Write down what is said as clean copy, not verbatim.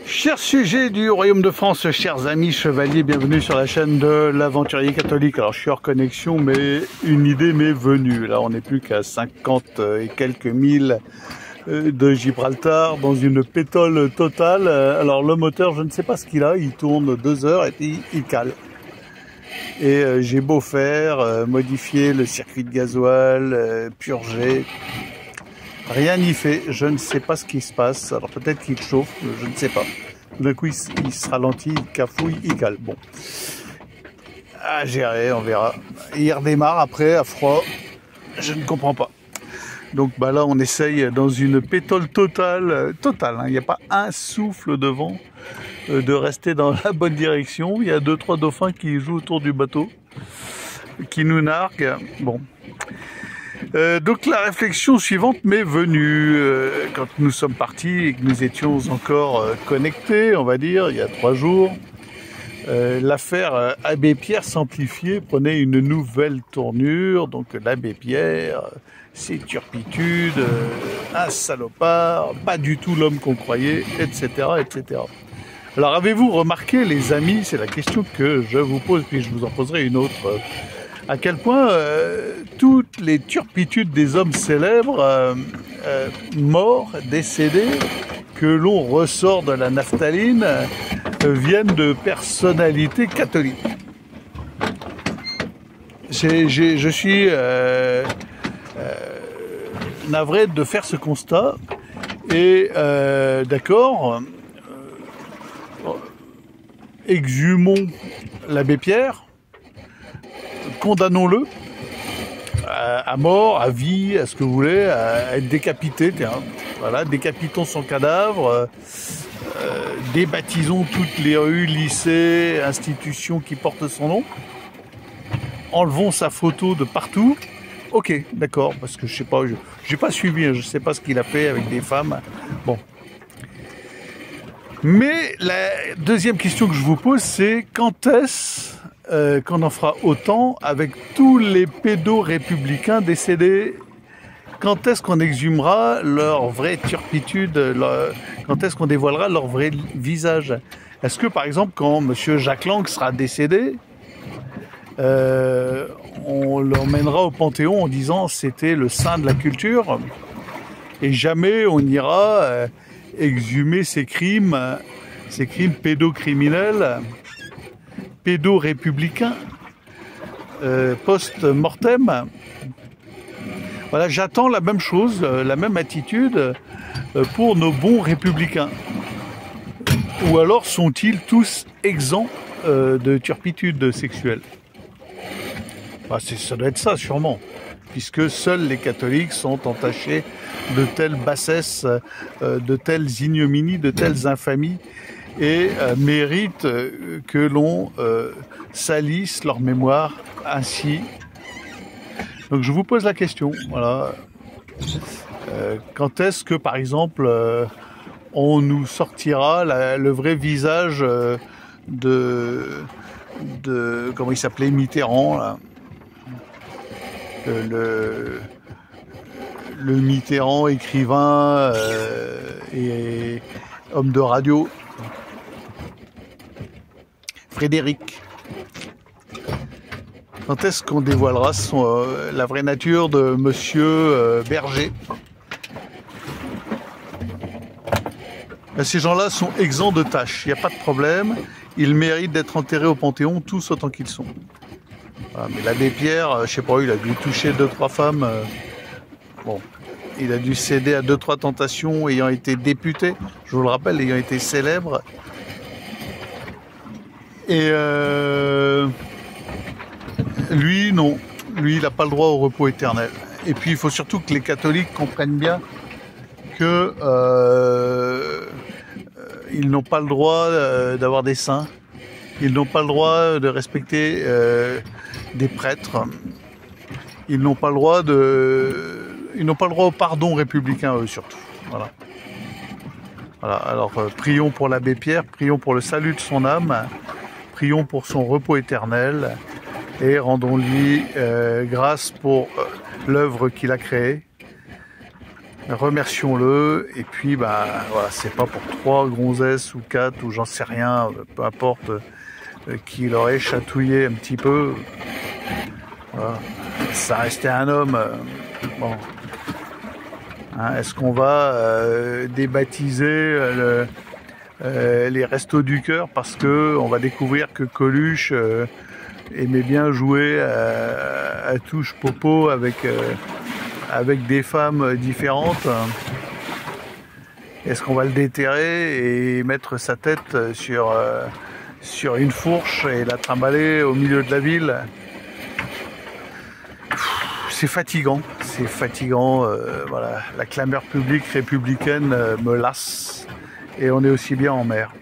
Chers sujets du Royaume de France, chers amis chevaliers, bienvenue sur la chaîne de l'Aventurier Catholique. Alors je suis hors connexion, mais une idée m'est venue. Là on n'est plus qu'à 50 et quelques milles de Gibraltar, dans une pétole totale. Alors le moteur, je ne sais pas ce qu'il a, il tourne 2 heures et puis il cale. Et j'ai beau faire, modifier le circuit de gasoil, purger, rien n'y fait, je ne sais pas ce qui se passe. Alors peut-être qu'il chauffe, je ne sais pas. Tout d'un coup il se ralentit, il cafouille, il cale. Bon, à gérer, on verra. Il redémarre après à froid, je ne comprends pas. Donc bah là on essaye dans une pétole totale, hein. Il n'y a pas un souffle de vent, de rester dans la bonne direction. Il y a 2-3 dauphins qui jouent autour du bateau, qui nous narguent. Bon. Donc la réflexion suivante m'est venue quand nous sommes partis et que nous étions encore connectés, on va dire, il y a 3 jours. L'affaire Abbé Pierre s'amplifiait, prenait une nouvelle tournure. Donc l'abbé Pierre, ses turpitudes, un salopard, pas du tout l'homme qu'on croyait, etc., etc. Alors avez-vous remarqué, les amis, c'est la question que je vous pose, puis je vous en poserai une autre, à quel point toutes les turpitudes des hommes célèbres, morts, décédés, que l'on ressort de la naphtaline, viennent de personnalités catholiques. Je suis navré de faire ce constat, et d'accord, exhumons l'abbé Pierre, condamnons-le à mort, à vie, à ce que vous voulez, à être décapité. Voilà, décapitons son cadavre, débaptisons toutes les rues, lycées, institutions qui portent son nom, enlevons sa photo de partout. Ok, d'accord, parce que je sais pas, j'ai pas suivi, je sais pas ce qu'il a fait avec des femmes. Bon. Mais la deuxième question que je vous pose, c'est quand est-ce qu'on en fera autant avec tous les pédos-républicains décédés? Quand est-ce qu'on exhumera leur vraie turpitude? Quand est-ce qu'on dévoilera leur vrai visage? Est-ce que, par exemple, quand M. Jacques Lang sera décédé, on l'emmènera au Panthéon en disant c'était le saint de la culture, et jamais on ira exhumer ces crimes pédocriminels, pédo-républicains, post-mortem. Voilà, j'attends la même chose, la même attitude pour nos bons républicains. Ou alors sont-ils tous exempts de turpitude sexuelle? Ça doit être ça sûrement, puisque seuls les catholiques sont entachés de telles bassesses, de telles ignominies, de telles infamies, et méritent que l'on salisse leur mémoire ainsi. Donc je vous pose la question, voilà. Quand est-ce que, par exemple, on nous sortira le vrai visage de comment il s'appelait, Mitterrand, là. Le Mitterrand, écrivain et homme de radio, Frédéric. Quand est-ce qu'on dévoilera la vraie nature de Monsieur Berger? Ces gens-là sont exempts de tâches, il n'y a pas de problème. Ils méritent d'être enterrés au Panthéon, tous autant qu'ils sont. Voilà, mais l'abbé Pierre, je sais pas, il a dû toucher 2-3 femmes. Bon, il a dû céder à 2-3 tentations, ayant été député, je vous le rappelle, ayant été célèbre. Et lui, non. Lui, il n'a pas le droit au repos éternel. Et puis, il faut surtout que les catholiques comprennent bien que ils n'ont pas le droit d'avoir des saints. Ils n'ont pas le droit de respecter des prêtres. Ils n'ont pas le droit au pardon républicain, eux, surtout. Voilà. Voilà. Alors, prions pour l'abbé Pierre, prions pour le salut de son âme, prions pour son repos éternel, et rendons-lui grâce pour l'œuvre qu'il a créée. remercions-le. Et puis, bah, voilà, c'est pas pour 3 gonzesses ou 4 ou j'en sais rien, peu importe, qui l'aurait chatouillé un petit peu. Voilà. Ça restait un homme. Bon. Hein, est-ce qu'on va débaptiser les Restos du Cœur parce que on va découvrir que Coluche aimait bien jouer à touche popo avec des femmes différentes? Est-ce qu'on va le déterrer et mettre sa tête sur une fourche et la trimballer au milieu de la ville? C'est fatigant, voilà, la clameur publique républicaine me lasse et on est aussi bien en mer.